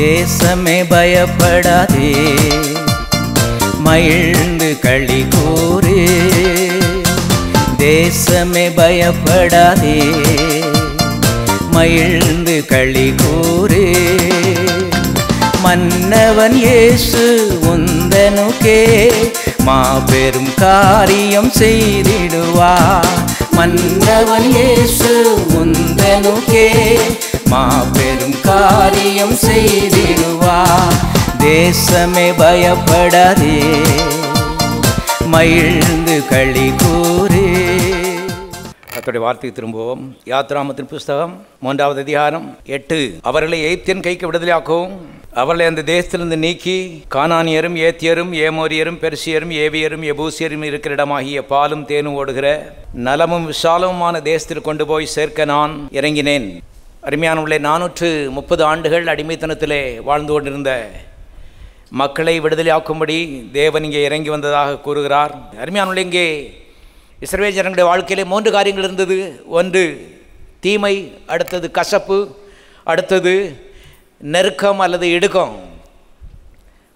தேசமே பயப்படாதே, மகிழ்ந்து களி கூறு. தேசமே பயப்படாதே, மகிழ்ந்து களி கூறு. மன்னவன் இயேசு உந்தனுக்கே மாபெரும் காரியம் செய்திடுவார். மன்னவன் இயேசு உந்தனுக்கே மாபெரும் காரியம் செய்திடுவார். தேசமே பயப்படாதே, மகிழ்ந்து களி கூறு. கர்த்தருடைய வார்த்தைக்கு திரும்புவோம். யாத்ராமத்தின் புஸ்தகம் 3வது அதிகாரம் 8. அவர்களை எகிப்தியன் கைக்கு விடுதலையாக்கவும், அவர்களை அந்த தேசத்திலிருந்து நீக்கி கானானியரும் ஏத்தியரும் ஏமோரியரும் பெர்சியரும் ஏவியரும் எபூசியரும் இருக்கிற இடமாகிய பாலும் தேனும் ஓடுகிற நலமும் விசாலமுமான தேசத்தில் கொண்டு போய் சேர்க்க நான் இறங்கினேன். அருமையானவர்களே, 430 ஆண்டுகள் அடிமைத்தனத்திலே வாழ்ந்து கொண்டிருந்த மக்களை விடுதலையாக்கும்படி தேவன் இங்கே இறங்கி வந்ததாக கூறுகிறார். அருமையானவர்களே, இங்கே இஸ்ரவேல் ஜனங்களுடைய வாழ்க்கையிலே 3 காரியங்கள் இருந்தது. ஒன்று தீமை, அடுத்தது கசப்பு, அடுத்தது நெருக்கம் அல்லது இடுக்கம்.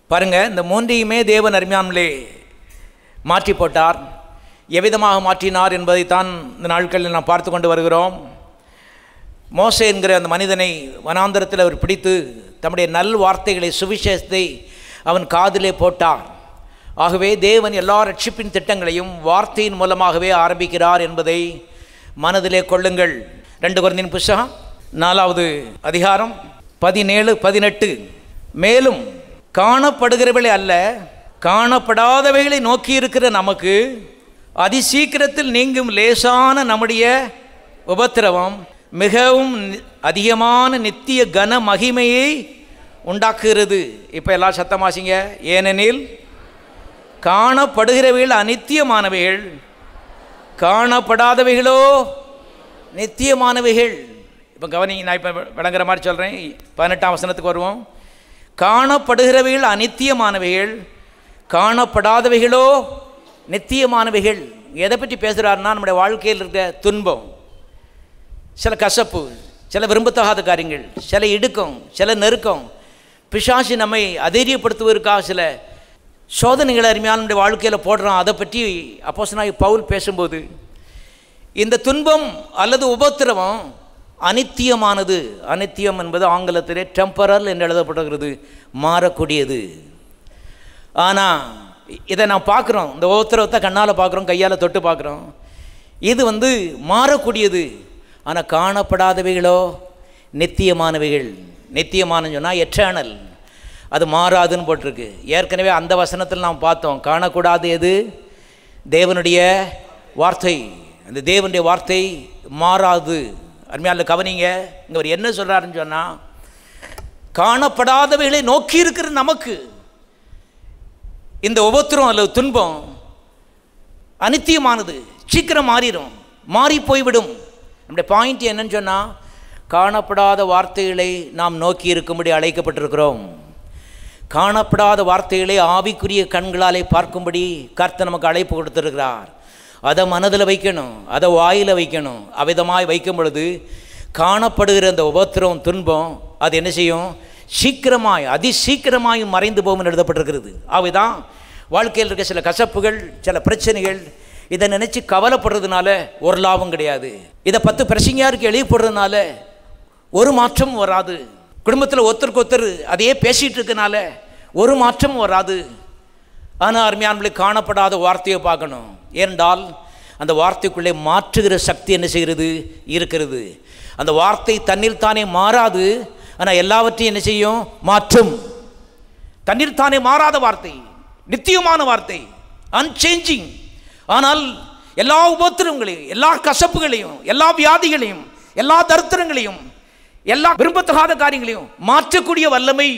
பாருங்கள், இந்த 3ஐயுமே தேவன் அருமையானவர்களே மாற்றி போட்டார். எவ்விதமாக மாற்றினார் என்பதைத்தான் இந்த நாட்களில் நாம் பார்த்து கொண்டு வருகிறோம். மோசே என்கிற அந்த மனிதனை வனாந்தரத்தில் அவர் பிடித்து தம்முடைய நல் வார்த்தைகளை, சுவிசேஷத்தை அவன் காதிலே போட்டார். ஆகவே தேவன் எல்லா ரட்சிப்பின் திட்டங்களையும் வார்த்தையின் மூலமாகவே ஆரம்பிக்கிறார் என்பதை மனதிலே கொள்ளுங்கள். 2 கொரிந்தியர் புத்தகம் 4வது அதிகாரம் 17, 18. மேலும் காணப்படுகிறவைகளை அல்ல, காணப்படாதவைகளை நோக்கி இருக்கிற நமக்கு அதிசீக்கிரத்தில் நீங்கும் லேசான நம்முடைய உபத்திரவம் மிகவும் அதிகமான நித்திய கன மகிமையை உண்டாக்குகிறது. இப்போ எல்லாம் சத்தமாசிங்க. ஏனெனில் காணப்படுகிறவைகள் அநித்தியமானவைகள், காணப்படாதவைகளோ நித்தியமானவைகள். இப்போ கவனிங்க, நான் இப்போ விளங்குற மாதிரி சொல்கிறேன். 18ஆம் வசனத்துக்கு வருவோம். காணப்படுகிறவைகள் அநித்தியமானவைகள், காணப்படாதவைகளோ நித்தியமானவைகள். எதை பற்றி பேசுகிறாருன்னா, நம்முடைய வாழ்க்கையில் இருக்கிற துன்பம், சில கசப்பு, சில விரும்பத்தகாத காரியங்கள், சில இடுக்கம், சில நெருக்கம், பிசாசு நம்மை அதைரியப்படுத்துவதற்காக சில சோதனைகளை அருமையான நம்முடைய வாழ்க்கையில் போடுறான். அதை பற்றி அப்போஸ்தலனாகிய பவுல் பேசும்போது, இந்த துன்பம் அல்லது உபத்திரவம் அநித்தியமானது. அநித்தியம் என்பது ஆங்கிலத்திலே டெம்பரல் என்று எழுதப்படுகிறது, மாறக்கூடியது. ஆனால் இதை நான் பார்க்குறோம், இந்த உபத்திரவத்தை கண்ணால் பார்க்குறோம், கையால் தொட்டு பார்க்குறோம். இது மாறக்கூடியது. ஆனால் காணப்படாதவைகளோ நித்தியமானவைகள். நித்தியமானு சொன்னால் எட்டர்னல், அது மாறாதுன்னு போட்டிருக்கு. ஏற்கனவே அந்த வசனத்தில் நாம் பார்த்தோம், காணக்கூடாது எது? தேவனுடைய வார்த்தை. அந்த தேவனுடைய வார்த்தை மாறாது. அருமையான கவனிங்க, இங்கே அவர் என்ன சொல்கிறாருன்னு சொன்னால், காணப்படாதவைகளை நோக்கி இருக்கிற நமக்கு இந்த உபத்திரம் அல்லது துன்பம் அநித்தியமானது, சீக்கிரம் மாறிடும், மாறி போய்விடும். நம்முடைய பாயிண்ட் என்னன்னு சொன்னால், காணப்படாத வார்த்தைகளை நாம் நோக்கி இருக்கும்படி அழைக்கப்பட்டிருக்கிறோம். காணப்படாத வார்த்தைகளை ஆவிக்குரிய கண்களாலே பார்க்கும்படி கர்த்தர் நமக்கு அழைப்பு கொடுத்திருக்கிறார். அதை மனதில் வைக்கணும், அதை வாயில் வைக்கணும். அவ்விதமாய் வைக்கும் பொழுது காணப்படுகிற அந்த உபத்திரம், துன்பம் அது என்ன செய்யும்? சீக்கிரமாய், அதிசீக்கிரமாய் மறைந்து போகும் எழுதப்பட்டிருக்கிறது. ஆகவேதான் வாழ்க்கையில் இருக்க சில கசப்புகள், சில பிரச்சனைகள், இதை நினச்சி கவலைப்படுறதுனால ஒரு லாபம் கிடையாது. இதை 10 பிரசங்கியாருக்கு எழுதி போடுறதுனால ஒரு மாற்றம் வராது. குடும்பத்தில் ஒருத்தருக்கு ஒருத்தர் அதையே பேசிகிட்டு இருக்கனால ஒரு மாற்றம் வராது. ஆனால் அருமையானவர்களே, காணப்படாத வார்த்தையை பார்க்கணும். ஏனென்றால் அந்த வார்த்தைக்குள்ளே மாற்றுகிற சக்தி என்ன செய்கிறது? இருக்கிறது. அந்த வார்த்தை தண்ணீர் தானே மாறாது, ஆனால் எல்லாவற்றையும் என்ன செய்யும்? மாற்றும். தண்ணீர் தானே மாறாத வார்த்தை, நித்தியமான வார்த்தை, அன்சேஞ்சிங். ஆனால் எல்லா உபத்திரங்களையும், எல்லா கசப்புகளையும், எல்லா வியாதிகளையும், எல்லா தரித்திரங்களையும், எல்லா விரும்பத்தகாத காரியங்களையும் மாற்றக்கூடிய வல்லமை,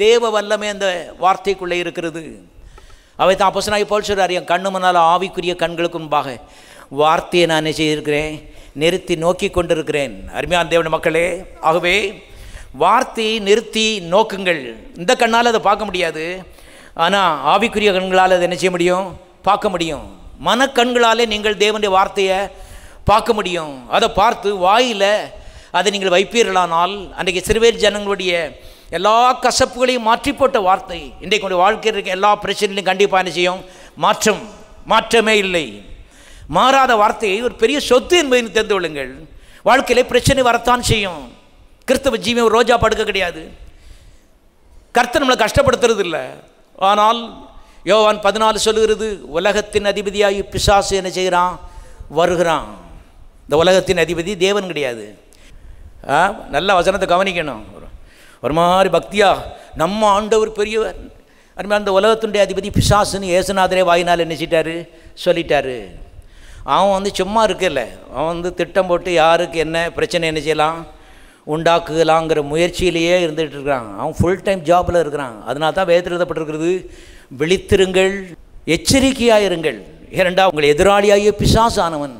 தேவ வல்லமை அந்த வார்த்தைக்குள்ளே இருக்கிறது. அவை தான் அப்போஸ்தலனாகிய பவுல் சொல்றார், என் கண்ணு முன்னால் ஆவிக்குரிய கண்களுக்கு முன்பாக வார்த்தையை நான் என்ன செய்திருக்கிறேன்? நிறுத்தி நோக்கி கொண்டிருக்கிறேன். அருமையான தேவனுடைய மக்களே, ஆகவே வார்த்தையை நிறுத்தி நோக்குங்கள். இந்த கண்ணால் அதை பார்க்க முடியாது, ஆனால் ஆவிக்குரிய கண்களால் அதை என்ன செய்ய முடியும்? பார்க்க முடியும். மனக்கண்களாலே நீங்கள் தேவனுடைய வார்த்தையை பார்க்க முடியும். அதை பார்த்து வாயில் அதை நீங்கள் வைப்பீர்களானால், அன்றைக்கு இஸ்ரவேல் ஜனங்களுடைய எல்லா கசப்புகளையும் மாற்றி போட்ட வார்த்தை. இன்றைக்கு உங்களுடைய வாழ்க்கையில் இருக்க எல்லா பிரச்சனைகளையும் கண்டிப்பாக என்ன செய்யும்? மாற்றமே இல்லை. மாறாத வார்த்தையை ஒரு பெரிய சொத்து என்பதை தெரிந்து கொள்ளுங்கள். வாழ்க்கையிலே பிரச்சனை வரத்தான் செய்யும். கிறிஸ்தவ ஜீவன் ரோஜா படுக்க கிடையாது. கர்த்தர் நம்மளை கஷ்டப்படுத்துறது இல்லை. ஆனால் யோவான் 14 சொல்லுகிறது, உலகத்தின் அதிபதியாகி பிசாசு என்ன செய்கிறான்? வருகிறான். இந்த உலகத்தின் அதிபதி தேவன் கிடையாது. நல்ல வசனத்தை கவனிக்கணும். ஒரு மாதிரி பக்தியா நம்ம ஆண்டவர் பெரியவர், அந்த உலகத்தினுடைய அதிபதி பிசாசுன்னு ஏசுநாதரே வாயினால் என்ன சொல்லிட்டாரு. அவன் சும்மா இருக்கல, அவன் திட்டம் போட்டு யாருக்கு என்ன பிரச்சனை என்ன செய்யலாம் உண்டாக்குலாங்கிற முயற்சியிலேயே இருந்துகிட்டு இருக்கிறான். அவன் ஃபுல் டைம் ஜாபில் இருக்கிறான். அதனால தான் வேதத்தில் எழுதப்பட்டிருக்கிறது, விழித்திருங்கள், எச்சரிக்கையாயிருங்கள். ஏனென்றால் உங்கள் எதிராளியாகிய பிசாசானவன்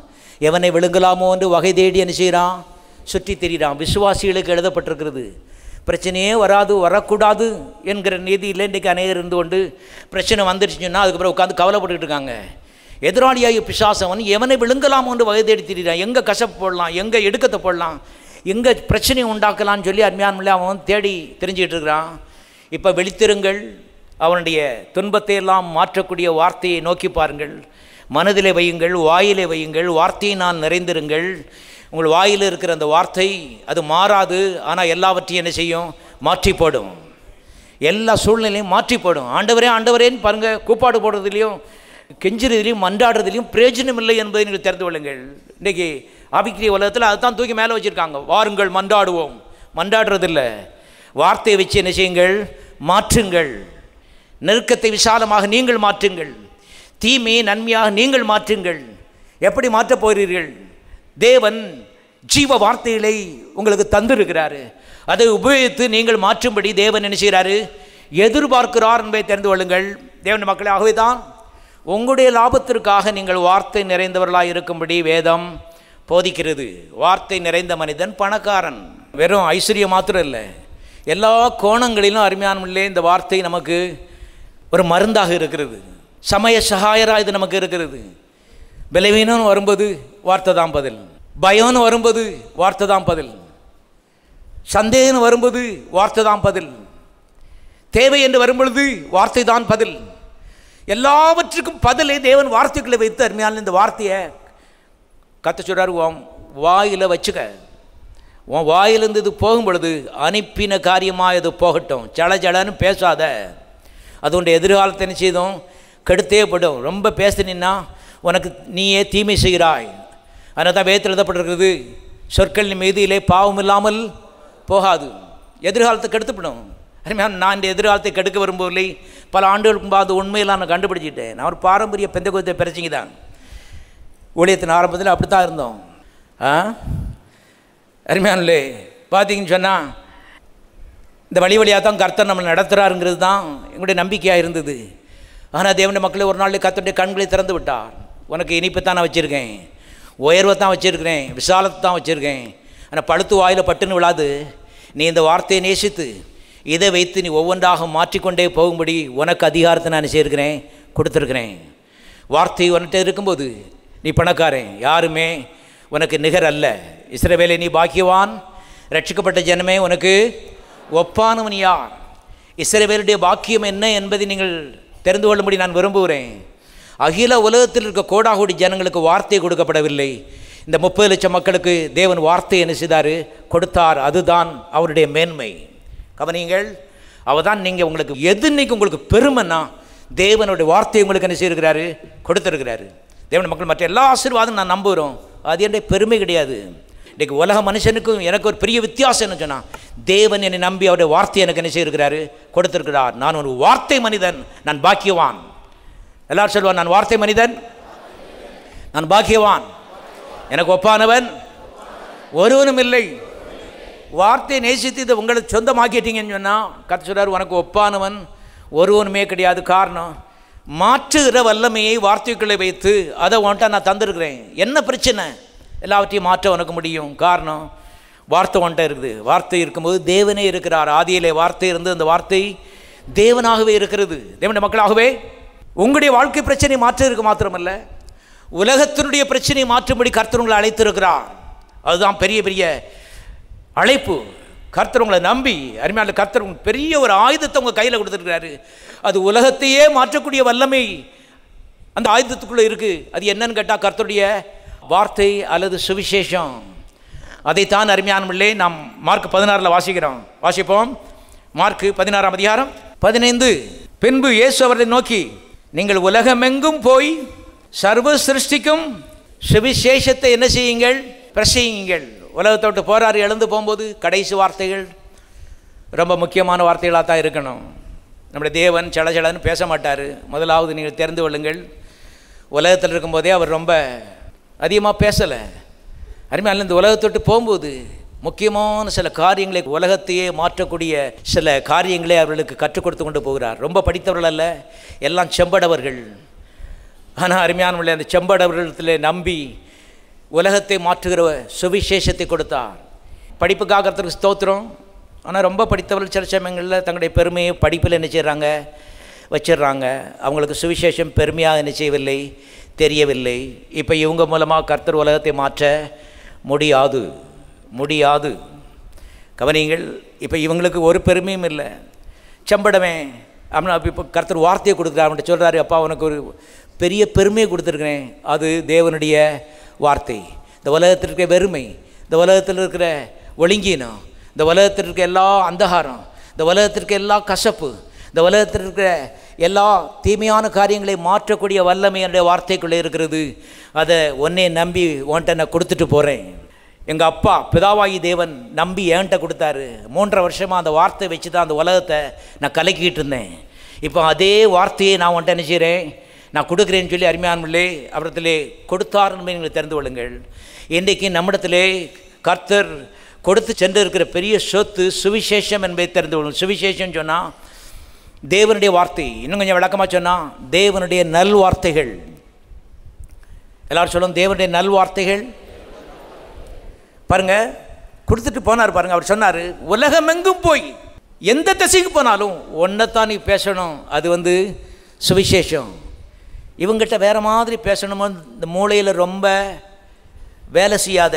எவனை விழுங்கலாமோ என்று வகை தேடி என்ன செய்கிறான்? சுற்றி திரிகிறான். விசுவாசிகளுக்கு எழுதப்பட்டிருக்கிறது, பிரச்சனையே வராது, வரக்கூடாது என்கிற நீதியில் இன்றைக்கு அநேகர் இருந்து கொண்டு பிரச்சனை வந்துடுச்சுன்னா அதுக்கப்புறம் உட்காந்து கவலைப்பட்டுக்கிட்டு இருக்காங்க. எதிராளியாகிய பிசாசவன் எவனை விழுங்கலாமோ என்று வகை தேடி திரிகிறான். எங்கே கசப்பு போடலாம், எங்கே எடுக்கத்தை போடலாம், எங்கே பிரச்சனையை உண்டாக்கலான்னு சொல்லி அருமையானவர்களே அவன் தேடி தெரிஞ்சுக்கிட்டு இருக்கிறான். இப்போ விழித்திருங்கள், அவனுடைய துன்பத்தை எல்லாம் மாற்றக்கூடிய வார்த்தையை நோக்கி பாருங்கள். மனதிலே வையுங்கள், வாயிலே வையுங்கள், வார்த்தையை நான் நிறைந்திருங்கள். உங்கள் வாயில் இருக்கிற அந்த வார்த்தை அது மாறாது. ஆனால் எல்லாவற்றையும் என்ன செய்யும்? மாற்றி போடும். எல்லா சூழ்நிலையும் மாற்றி போடும். ஆண்டவரே ஆண்டவரேன்னு பாருங்கள், கூப்பாடு போடுறதுலையும் கெஞ்சுறதுலையும் மன்றாடுறதுலையும் பிரயோஜனம் இல்லை என்பதை நீங்கள் தெரிந்து கொள்ளுங்கள். இன்றைக்கி ஆவிக்குரிய உலகத்தில் அதுதான் தூக்கி மேலே வச்சுருக்காங்க. வாருங்கள் மன்றாடுவோம். மன்றாடுறதில்லை, வார்த்தையை வச்சு என்ன செய்யுங்கள்? மாற்றுங்கள். நெருக்கத்தை விசாலமாக நீங்கள் மாற்றுங்கள். தீமையை நன்மையாக நீங்கள் மாற்றுங்கள். எப்படி மாற்றப் போகிறீர்கள்? தேவன் ஜீவ வார்த்தைகளை உங்களுக்கு தந்திருக்கிறாரு. அதை உபயோகித்து நீங்கள் மாற்றும்படி தேவன் என்ன செய்கிறாரு? எதிர்பார்க்கிறார் என்பதை தெரிந்து கொள்ளுங்கள். தேவன் மக்களே, ஆகவே தான் உங்களுடைய லாபத்திற்காக நீங்கள் வார்த்தை நிறைந்தவர்களாக இருக்கும்படி வேதம் போதிக்கிறது. வார்த்தை நிறைந்த மனிதன் பணக்காரன். வெறும் ஐஸ்வர்யம் மாத்திரம் இல்லை, எல்லா கோணங்களிலும் அருமையானவர்களே இந்த வார்த்தை நமக்கு ஒரு மருந்தாக இருக்கிறது. சமய சகாயராக இது நமக்கு இருக்கிறது. பலவீனம் வரும்போது வார்த்தை தான் பதில், பயம்னு வரும்போது வார்த்தை தான் பதில், சந்தேகம் வரும்போது வார்த்தை தான் பதில், தேவை என்று வரும்பொழுது வார்த்தை தான் பதில். எல்லாவற்றுக்கும் பதிலை தேவன் வார்த்தைகளை வைத்து அருமையான இந்த வார்த்தையை கத்த சொல்றாரு, உன் வாயில் வச்சுக்க. உன் வாயிலிருந்து இது போகும் பொழுது அனுப்பின காரியமாக இது போகட்டும். ஜலன்னு பேசாத, அது உன்னுடைய எதிர்காலத்தை என்ன செய்தும் கெடுத்தே படும். ரொம்ப பேசினா உனக்கு நீயே தீமை செய்கிறாய். அதனால தான் வேதத்தில் எழுதப்பட்டிருக்கிறது, சொற்களின் மீதியிலே பாவம் இல்லாமல் போகாது. எதிர்காலத்தை கெடுத்துப்படும். நான் இந்த எதிர்காலத்தை கெடுக்க விரும்பவில்லை. பல ஆண்டுகளுக்கு பாது உண்மையெல்லாம் நான் கண்டுபிடிச்சிட்டேன். நான் ஒரு பாரம்பரிய பெந்தகோஸ்தே பிரச்சனை தான். ஊழியத்தின் ஆரம்பத்தில் அப்படி தான் இருந்தோம். அருமையானே, பார்த்தீங்கன்னு சொன்னால் இந்த வழியாக தான் கர்த்தர் நம்மளை நடத்துகிறாருங்கிறது தான் எங்களுடைய நம்பிக்கையாக இருந்தது. ஆனால் தேவனுடைய மக்களே, ஒரு நாள் கர்த்தருடைய கண்களை திறந்து விட்டார். உனக்கு இனிப்பை தான் நான் வச்சுருக்கேன், உயர்வை தான் வச்சுருக்கிறேன், விசாலத்தை தான் வச்சுருக்கேன். ஆனால் பழுத்து வாயில் பட்டுன்னு விழாது. நீ இந்த வார்த்தையை நேசித்து இதை வைத்து நீ ஒவ்வொன்றாக மாற்றிக்கொண்டே போகும்படி உனக்கு அதிகாரத்தை நான் செய்திருக்கிறேன், கொடுத்துருக்கிறேன். வார்த்தை உன்கிட்ட இருக்கும்போது நீ பணக்காரன், யாருமே உனக்கு நிகர் அல்ல. இஸ்ரவேலே நீ பாக்கியவான், ரட்சிக்கப்பட்ட ஜனமே உனக்கு ஒப்பானவன் யார்? இஸ்ரவேலுடைய பாக்கியம் என்ன என்பதை நீங்கள் தெரிந்து கொள்ளும்படி நான் விரும்புகிறேன். அகில உலகத்தில் இருக்க கோடாகோடி ஜனங்களுக்கு வார்த்தை கொடுக்கப்படவில்லை. இந்த 30 லட்சம் மக்களுக்கு தேவன் வார்த்தை என்ன செய்தார்? கொடுத்தார். அதுதான் அவருடைய மேன்மை. கவனியுங்கள், அவதான் நீங்கள் உங்களுக்கு எது இன்னைக்கு உங்களுக்கு பெருமைன்னா தேவனுடைய வார்த்தையை உங்களுக்கு என்ன செய்திருக்கிறாரு? கொடுத்துருக்கிறாரு. தேவனுடைய மக்கள் மற்ற எல்லா ஆசீர்வாதம் நான் நம்புகிறோம், அது என்னுடைய பெருமை கிடையாது. இன்றைக்கு உலக மனுஷனுக்கும் எனக்கு ஒரு பெரிய வித்தியாசம் என்ன சொன்னால், தேவன் என்னை நம்பி அவருடைய வார்த்தையை எனக்கு என்ன செய்திருக்கிறாரு? கொடுத்துருக்கிறார். நான் ஒரு வார்த்தை மனிதன், நான் பாக்கியவான். எல்லாரும் சொல்லுவான், நான் வார்த்தை மனிதன், நான் பாக்கியவான், எனக்கு ஒப்பானவன் ஒருவனும் இல்லை. வார்த்தையை நேசித்து இதை உங்களை சொந்தமாக்கிட்டீங்கன்னு சொன்னால் கர்த்தர் சொல்றார், உனக்கு ஒப்பானவன் ஒருவனுமே கிடையாது. காரணம், மாற்றுகிற வல்லமையை வார்த்தைக்குள்ளே வைத்து அதை உன்ட்ட நான் தந்திருக்கிறேன். என்ன பிரச்சனை? எல்லாவற்றையும் மாற்ற உனக்கு முடியும். காரணம், வார்த்தை உன்ட்ட இருக்குது. வார்த்தை இருக்கும்போது தேவனே இருக்கிறார். ஆதியிலே வார்த்தை இருந்து அந்த வார்த்தை தேவனாகவே இருக்கிறது. தேவனுடைய மக்களாகவே உங்களுடைய வாழ்க்கை பிரச்சனையை மாற்றுவதற்கு மாத்திரமல்ல, உலகத்தினுடைய பிரச்சனையை மாற்றும்படி கர்த்தர் உங்களை அழைத்திருக்கிறார். அதுதான் பெரிய பெரிய அழைப்பு. கர்த்தர் உங்களை நம்பி, அருமையான கர்த்தர் பெரிய ஒரு ஆயுதத்தை உங்கள் கையில் கொடுத்துருக்கிறாரு. அது உலகத்தையே மாற்றக்கூடிய வல்லமை அந்த ஆயுதத்துக்குள்ளே இருக்குது. அது என்னன்னு கேட்டால் கர்த்தருடைய வார்த்தை அல்லது சுவிசேஷம். அதைத்தான் அருமையானவர்களே நாம் மார்க் 16 வாசிப்போம். மார்க் 16:15. பின்பு இயேசு அவர்களை நோக்கி, நீங்கள் உலகமெங்கும் போய் சர்வ சிருஷ்டிக்கும் சுவிசேஷத்தை என்ன செய்யுங்கள்? பிரசங்கியுங்கள். உலகத்தை விட்டு போராடி எழுந்து போகும்போது கடைசி வார்த்தைகள் ரொம்ப முக்கியமான வார்த்தைகளாக தான் இருக்கணும். நம்முடைய தேவன் சலன்னு பேச மாட்டார். முதலாவது நீங்கள் தெரிந்து கொள்ளுங்கள், உலகத்தில் இருக்கும்போதே அவர் ரொம்ப அதிகமாக பேசலை. அருமையான இந்த உலகத்தை விட்டு போகும்போது முக்கியமான சில காரியங்களை, உலகத்தையே மாற்றக்கூடிய சில காரியங்களை அவர்களுக்கு கற்றுக் கொடுத்து கொண்டு போகிறார். ரொம்ப படித்தவர்கள் அல்ல, எல்லாம் செம்படவர்கள். ஆனால் அருமையானவர்களே, அந்த செம்படவர்களிடத்தில் நம்பி உலகத்தை மாற்றுகிற சுவிசேஷத்தை கொடுத்தார். படிப்புக்காக கர்த்தருக்கு ஸ்தோத்திரம். ஆனால் ரொம்ப படித்தவர்கள் சில சமயங்களில் தங்களுடைய பெருமையை படிப்பில் என்ன செய்கிறாங்க? வச்சிடுறாங்க. அவங்களுக்கு சுவிசேஷம் பெருமையாக என்ன செய்யவில்லை? தெரியவில்லை. இப்போ இவங்க மூலமாக கர்த்தர் உலகத்தை மாற்ற முடியாது. கவனிங்கள், இப்போ இவங்களுக்கு ஒரு பெருமையும் இல்லை. செம்படமே அப்படின்னா இப்போ கர்த்தர் வார்த்தையை கொடுக்குறாரு. அவன்கிட்ட சொல்கிறாரு, அப்பா உனக்கு ஒரு பெரிய பெருமையை கொடுத்துருக்குறேன். அது தேவனுடைய வார்த்தை. இந்த உலகத்தில் இருக்கிற வெறுமை, இந்த உலகத்தில் இருக்கிற ஒழுங்கீனம், இந்த உலகத்தில் இருக்கிற எல்லா அந்தகாரம், இந்த உலகத்தில் இருக்கிற எல்லா கசப்பு, இந்த உலகத்தில் இருக்கிற எல்லா தீமையான காரியங்களை மாற்றக்கூடிய வல்லமை என்னுடைய வார்த்தைக்குள்ளே இருக்கிறது. அதை ஒன்னே நம்பி உன்கிட்ட நான் கொடுத்துட்டு போகிறேன். எங்கள் அப்பா பிதாவாகி தேவன் நம்பி என்கிட்ட கொடுத்தாரு. 3.5 வருஷமாக அந்த வார்த்தை வச்சு தான் அந்த உலகத்தை நான் கலக்கிக்கிட்டு இருந்தேன். இப்போ அதே வார்த்தையை நான் உன்கிட்ட என்ன செய்கிறேன்? நான் கொடுக்குறேன்னு சொல்லி அருமையானவர்களே அவரிடத்திலே கொடுத்தார் என்பதை நீங்கள் தெரிந்து கொள்ளுங்கள். இன்றைக்கு நம்மிடத்திலே கர்த்தர் கொடுத்து சென்று இருக்கிற பெரிய சொத்து சுவிசேஷம் என்பதை தெரிந்து கொள்ளுங்கள். சுவிசேஷம் சொன்னால் தேவனுடைய வார்த்தை. இன்னும் கொஞ்சம் விளக்கமாக சொன்னால் தேவனுடைய நல்வார்த்தைகள். எல்லாரும் சொல்லுவோம், தேவனுடைய நல்வார்த்தைகள். பாருங்க, கொடுத்துட்டு போனார் பாருங்க. அவர் சொன்னார், உலகமெங்கும் போய் எந்த திசைக்கு போனாலும் ஒன்றைத்தான் நீ பேசணும். அது சுவிசேஷம். இவங்கிட்ட வேறு மாதிரி பேசணுமோ, இந்த மூளையில் ரொம்ப வேலை செய்யாத,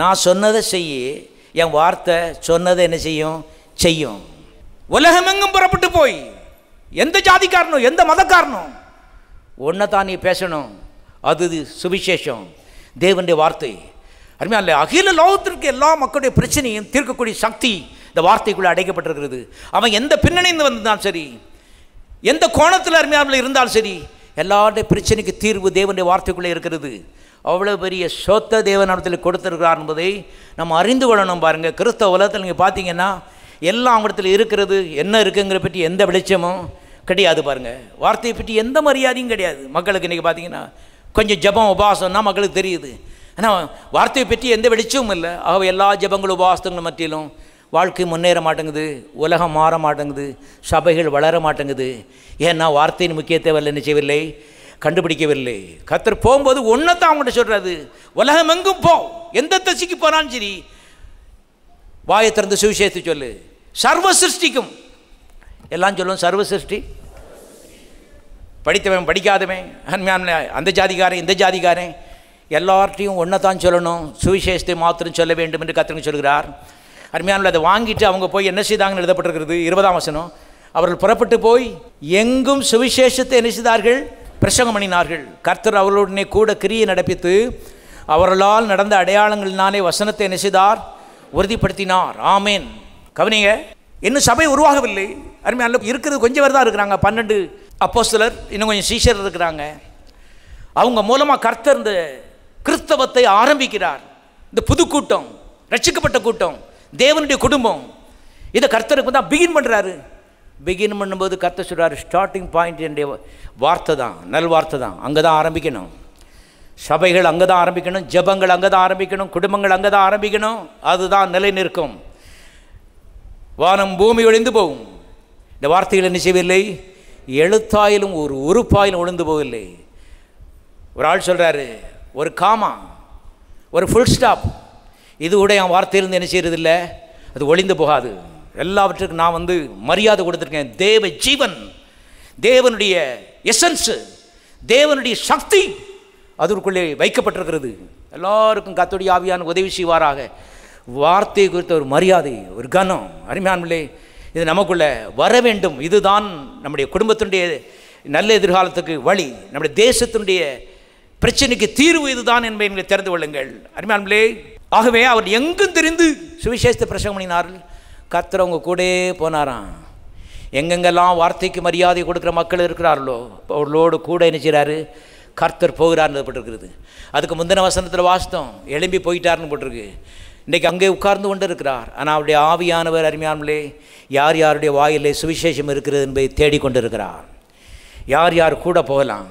நான் சொன்னதை செய்ய, என் வார்த்தை சொன்னதை என்ன செய்யும். உலகமெங்கும் புறப்பட்டு போய் எந்த ஜாதிக்காரனும் எந்த மதக்காரனும் ஒன்றை தான் நீ பேசணும். அது சுவிசேஷம், தேவனுடைய வார்த்தை. அருமையான அகில லோகத்திற்கு எல்லா மக்களுடைய பிரச்சனையும் தீர்க்கக்கூடிய சக்தி இந்த வார்த்தைக்குள்ளே அடைக்கப்பட்டிருக்கிறது. அவன் எந்த பின்னணிந்து வந்தாலும் சரி, எந்த கோணத்தில் அருமையான இருந்தாலும் சரி, எல்லாருடைய பிரச்சனைக்கு தீர்வு தேவனுடைய வார்த்தைக்குள்ளே இருக்கிறது. அவ்வளோ பெரிய சொத்தை தேவனிடத்தில் கொடுத்துருக்கிறார் என்பதை நம்ம அறிந்து கொள்ளணும். பாருங்கள், கிறிஸ்தவ உலகத்தில் நீங்கள் பார்த்தீங்கன்னா எல்லாம் அவங்களிடத்தில் இருக்கிறது. என்ன இருக்குங்கிற பற்றி எந்த வெளிச்சமும் கிடையாது. பாருங்கள், வார்த்தையை பற்றி எந்த மரியாதையும் கிடையாது மக்களுக்கு. இன்றைக்கி பார்த்தீங்கன்னா கொஞ்சம் ஜபம் உபாசம்னா மக்களுக்கு தெரியுது. ஆனால் வார்த்தையை பற்றி எந்த வெளிச்சமும் இல்லை. ஆகவே எல்லா ஜபங்களும் உபாசங்களும் மத்தியிலும் வாழ்க்கை முன்னேற மாட்டேங்குது, உலகம் மாற மாட்டேங்குது, சபைகள் வளர மாட்டேங்குது. ஏன்னா வார்த்தையின் முக்கியத்தை என்ன செய்யவில்லை? கண்டுபிடிக்கவில்லை. கர்த்தர் போகும்போது ஒன்றைத்தான் அவங்கள்ட்ட சொல்கிறாரு, உலகம் எங்கும் போ, எந்த திசைக்கு போனாலும் சரி வாயை திறந்து சுவிசேஷத்தை சொல்லு. சர்வ சிருஷ்டிக்கும் எல்லாம் சொல்லுவோம். சர்வ சிருஷ்டி, படித்தவன் படிக்காதவன், அந்த ஜாதிக்காரன் இந்த ஜாதிக்காரன், எல்லார்ட்டையும் ஒன்றைத்தான் சொல்லணும். சுவிசேஷத்தை மாத்திரம் சொல்ல வேண்டும் என்று கர்த்தர் சொல்கிறார். அருமையான அதை வாங்கிட்டு அவங்க போய் என்ன செய்தாங்கன்னு எழுதப்பட்டிருக்கிறது. 20ஆம் வசனம், அவர்கள் புறப்பட்டு போய் எங்கும் சுவிசேஷத்தை என்ன செய்தார்கள்? பிரசங்கம் பண்ணினார்கள். கர்த்தர் அவர்களுடனே கூட கிரியை நடப்பித்து அவர்களால் நடந்த அடையாளங்களினாலே வசனத்தை என்ன செய்தார்? உறுதிப்படுத்தினார். ஆமேன். கவனிங்க, இன்னும் சபை உருவாகவில்லை. அருமையான இருக்கிறது கொஞ்சம் பேர் தான் இருக்கிறாங்க. 12 அப்போஸ்தலர், இன்னும் கொஞ்சம் சீஷர் இருக்கிறாங்க. அவங்க மூலமாக கர்த்தர் இந்த கிறிஸ்தவத்தை ஆரம்பிக்கிறார். இந்த புது கூட்டம், ரட்சிக்கப்பட்ட கூட்டம், தேவனுடைய குடும்பம், இதை கர்த்தருக்கு தான் பிகின் பண்ணுறாரு. பிகின் பண்ணும்போது கர்த்தர் சொல்கிறார், ஸ்டார்டிங் பாயிண்ட் என்னுடைய வார்த்தை தான், நல் வார்த்தை தான். அங்கே தான் ஆரம்பிக்கணும். சபைகள் அங்கே தான் ஆரம்பிக்கணும், ஜபங்கள் அங்கே தான் ஆரம்பிக்கணும், குடும்பங்கள் அங்கே தான் ஆரம்பிக்கணும். அதுதான் நிலை நிற்கும். வானம் பூமி ஒழிந்து போகும், இந்த வார்த்தைகள் என்ன செய்யவில்லை? எழுத்தாயிலும் ஒரு உறுப்பாயிலும் ஒழிந்து போகவில்லை. ஒரு ஆள் சொல்கிறாரு, ஒரு காமா, ஒரு ஃபுல் ஸ்டாப், இது கூட என் வார்த்தையிலிருந்து என்ன செய்யறதில்லை, அது ஒழிந்து போகாது. எல்லாவற்றுக்கும் நான் மரியாதை கொடுத்துருக்கேன். தேவ ஜீவன், தேவனுடைய எசன்ஸு, தேவனுடைய சக்தி அதற்குள்ளே வைக்கப்பட்டிருக்கிறது. எல்லாருக்கும் கர்த்தருடைய ஆவியான உதவி செய்வாராக. வார்த்தை குறித்த ஒரு மரியாதை, ஒரு கனம். அருமையானவர்களே, இது நமக்குள்ள வர வேண்டும். இதுதான் நம்முடைய குடும்பத்தினுடைய நல்ல எதிர்காலத்துக்கு வழி, நம்முடைய தேசத்தினுடைய பிரச்சனைக்கு தீர்வு இதுதான் என்பதை நீங்கள் தெரிந்து கொள்ளுங்கள். அருமையானவர்களே, ஆகவே அவர் எங்கும் தெரிந்து சுவிசேஷத்தை பிரசங்கம் பண்ணினார்கள். கர்த்தர் அவங்க கூட போனாராம். எங்கெங்கெல்லாம் வார்த்தைக்கு மரியாதை கொடுக்குற மக்கள் இருக்கிறார்களோ அவர்களோடு கூட என்ன செய்கிறாரு? கர்த்தர் போகிறார்னு போட்டிருக்கிறது. அதுக்கு முந்தின வசனத்தில் வாசித்தோம், எழும்பி போயிட்டார்னு போட்டிருக்கு. இன்றைக்கி அங்கே உட்கார்ந்து கொண்டு இருக்கிறார். ஆனால் அவருடைய ஆவியானவர் அருமையானவர்களே யார் யாருடைய வாயிலே சுவிசேஷம் இருக்கிறது என்பதை தேடிக்கொண்டு இருக்கிறார். யார் யார் கூட போகலாம்,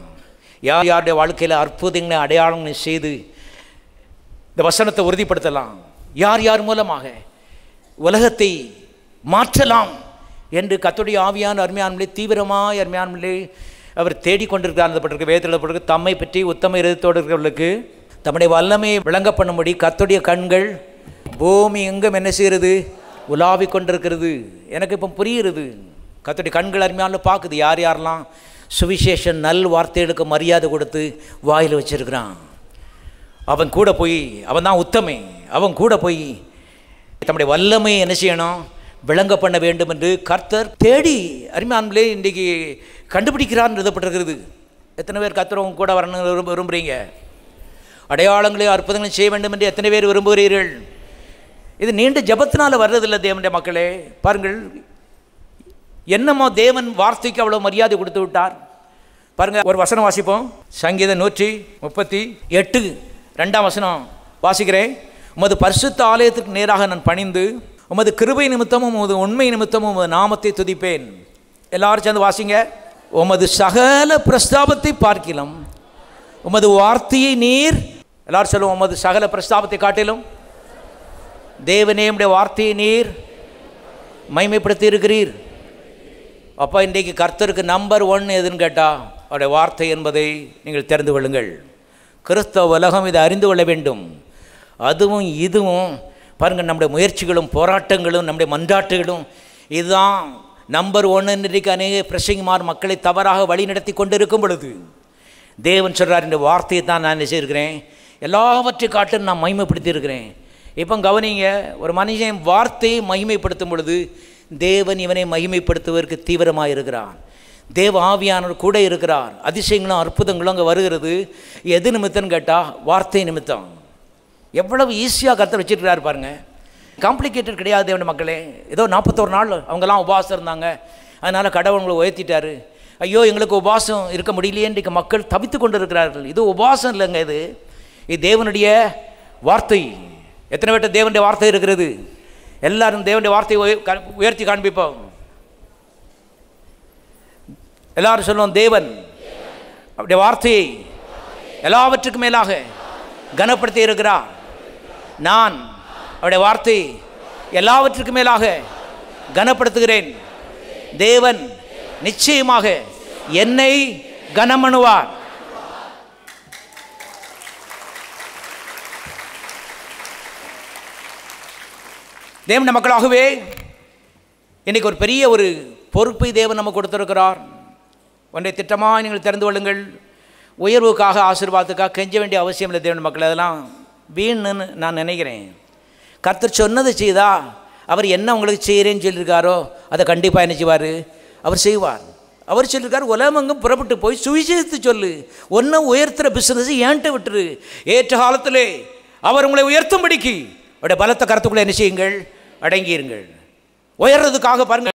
யார் யாருடைய வாழ்க்கையில் அற்புதங்களை அடையாளங்களை செய்து இந்த வசனத்தை உறுதிப்படுத்தலாம், யார் யார் மூலமாக உலகத்தை மாற்றலாம் என்று கர்த்தருடைய ஆவியான அருமையானவர்களே தீவிரமாக அருமையானவர்களே அவர் தேடிக்கொண்டிருக்கிறார். வேதத்தில் தம்மை பற்றி உத்தம இருதயத்தோடு இருக்கிறவர்களுக்கு தம்முடைய வல்லமையை விளங்க பண்ணும்படி கர்த்தருடைய கண்கள் பூமி எங்கும் என்ன செய்கிறது? உலாவிக் கொண்டிருக்கிறது. எனக்கு இப்போ புரிகிறது. கர்த்தருடைய கண்கள் அருமையான பார்க்குது யார் யாரெல்லாம் சுவிசேஷன் நல் வார்த்தைகளுக்கு மரியாதை கொடுத்து வாயில் வச்சிருக்கிறான். அவன் கூட போய், அவன் தான் உத்தமை, அவன் கூட போய் தம்முடைய வல்லமையை என்ன செய்யணும்? விளங்க பண்ண வேண்டும் என்று கர்த்தர் தேடி அருமையானவர்களே இன்றைக்கு கண்டுபிடிக்கிறான்னு எழுதப்பட்டிருக்கிறது. எத்தனை பேர் கர்த்தர் கூட வரணும் விரும்புகிறீங்க? அடையாளங்களையும் அற்புதங்களையும் செய்ய வேண்டும் என்று எத்தனை பேர் விரும்புகிறீர்கள்? இது நீண்ட ஜபத்தினால் வர்றதில்லை தேவனுடைய மக்களே. பாருங்கள், என்னமோ தேவன் வார்த்தைக்கு அவ்வளோ மரியாதை கொடுத்து விட்டார். பாருங்கள், ஒரு வசனம் வாசிப்போம். சங்கீதம் 138 2ஆம் வசனம் வாசிக்கிறேன். உமது பரிசுத்த ஆலயத்துக்கு நேராக நான் பணிந்து உமது கிருபை நிமித்தமும் உமது உண்மை நிமித்தமும் உமது நாமத்தை துதிப்பேன். எல்லாரும் சேர்ந்து வாசிங்க. உமது சகல பிரஸ்தாபத்தை பார்க்கிலும் உமது வார்த்தையை நீர், எல்லாரும் சொல்லுவோம், உமது சகல பிரஸ்தாபத்தை காட்டிலும் தேவனே உம்முடைய வார்த்தையை நீர் மகிமைப்படுத்தி இருக்கிறீர். அப்போ இன்றைக்கு கர்த்தருக்கு நம்பர் 1 எதுன்னு கேட்டால் அவருடைய வார்த்தை என்பதை நீங்கள் தெரிந்து கொள்ளுங்கள். கிறிஸ்தவ உலகம் இதை அறிந்து கொள்ள வேண்டும். அதுவும் இதுவும் பாருங்கள், நம்முடைய முயற்சிகளும் போராட்டங்களும் நம்முடைய மன்றாட்டுகளும் இதுதான் நம்பர் 1. இன்றைக்கு அநேக பிரசங்கிமார் மக்களை தவறாக வழி நடத்தி கொண்டு இருக்கும் பொழுது தேவன் சொல்கிறார், இந்த வார்த்தையை தான் நான் செய்திருக்கிறேன், எல்லாவற்றை காட்டும் நான் மகிமைப்படுத்தி இருக்கிறேன். இப்போ கவனிங்க, ஒரு மனுஷன் வார்த்தையை மகிமைப்படுத்தும் பொழுது தேவன் இவனை மகிமைப்படுத்துவதற்கு தீவிரமாக இருக்கிறான். தேவ ஆவியானவர் கூட இருக்கிறார். அதிசயங்களும் அற்புதங்களும் அங்கே வருகிறது. எது நிமித்தம்னு கேட்டால் வார்த்தை நிமித்தம். எவ்வளவு ஈஸியாக கர்த்தர் வச்சுருக்கிறார் பாருங்கள். காம்ப்ளிகேட்டட் கிடையாது தேவனுடைய மக்களே. ஏதோ 41 நாள் அவங்கெல்லாம் உபவாசம் இருந்தாங்க, அதனால் கடவுளை உயர்த்திட்டார். ஐயோ எங்களுக்கு உபவாசம் இருக்க முடியலையே இன்றைக்கு மக்கள் தவித்து கொண்டு இருக்கிறார்கள். இது உபவாசம் இல்லைங்க, இது தேவனுடைய வார்த்தை. எத்தனை பேர்ட்ட தேவனுடைய வார்த்தை இருக்கிறது? எல்லாரும் தேவனுடைய வார்த்தையை உயர்த்தி காண்பிப்போம். எல்லாரும் சொல்லுவோம், தேவன் அவருடைய வார்த்தையை எல்லாவற்றுக்கும் மேலாக கனப்படுத்தி இருக்கிறார். நான் அவருடைய வார்த்தையை எல்லாவற்றுக்கும் மேலாக கனப்படுத்துகிறேன். தேவன் நிச்சயமாக என்னை கனமணுவார். தேவனுடைய மக்களாகவே இன்றைக்கி ஒரு பெரிய ஒரு பொறுப்பை தேவன் நமக்கு கொடுத்திருக்கிறார். ஒன்றை திட்டமாக நீங்கள் தெரிந்து கொள்ளுங்கள். உயர்வுக்காக ஆசீர்வாதத்துக்காக கெஞ்ச வேண்டிய அவசியம் இல்லை தேவனுடைய மக்கள். அதெல்லாம் வீணுன்னு நான் நினைக்கிறேன். கர்த்தர் சொன்னதை செய்தால் அவர் என்ன உங்களுக்கு செய்கிறேன்னு சொல்லியிருக்காரோ அதை கண்டிப்பாக என்ன செய்வார்? அவர் செய்வார். அவர் சொல்லியிருக்கார், உலகமெங்கும் புறப்பட்டு போய் சுவிசேஷத்தை சொல்லு, ஒன்றும் உயர்த்துகிற பிஸ்னஸ் ஏன்ட்ட விட்டுரு, ஏற்ற காலத்திலே அவர் உங்களை உயர்த்தும்படிக்கு அவருடைய பலத்த கருத்துக்குள்ளே என்ன செய்யுங்கள்? அடங்கியிருங்கள். உயர்றதுக்காக பாருங்கள்.